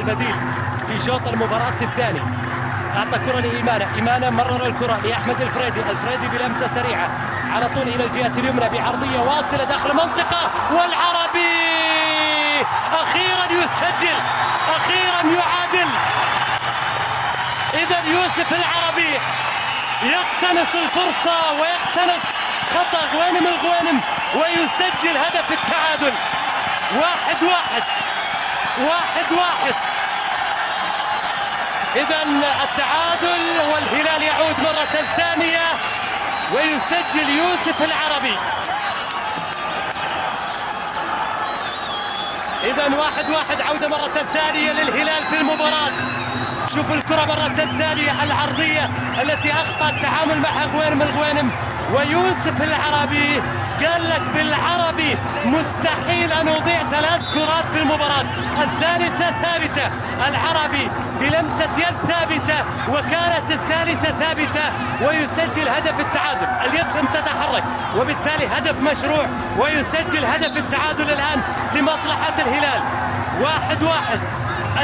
البديل في شوط المباراة الثاني. أعطى كرة لإيمانة مرر الكرة لأحمد الفريدي بلمسة سريعة على طول إلى الجهة اليمنى بعرضية واصلة داخل المنطقة، والعربي أخيرا يسجل، أخيرا يعادل. إذا يوسف العربي يقتنص الفرصة ويقتنص خطأ غوينم ويسجل هدف التعادل. 1-1. إذا التعادل والهلال يعود مرة ثانية ويسجل يوسف العربي. إذا 1-1 عودة مرة ثانية للهلال في المباراة. شوف الكرة مرة ثانية العرضية التي أخطأ التعامل معها غوينم ويوسف العربي قال لك بالعربي مستحيل أن أضيع 3 كرات في المباراة. الثالثة ثابتة، العربي بلمسة يد ثابتة وكانت الثالثة ثابتة ويسجل هدف التعادل. اليد لم تتحرك وبالتالي هدف مشروع ويسجل هدف التعادل الآن لمصلحة الهلال. 1-1.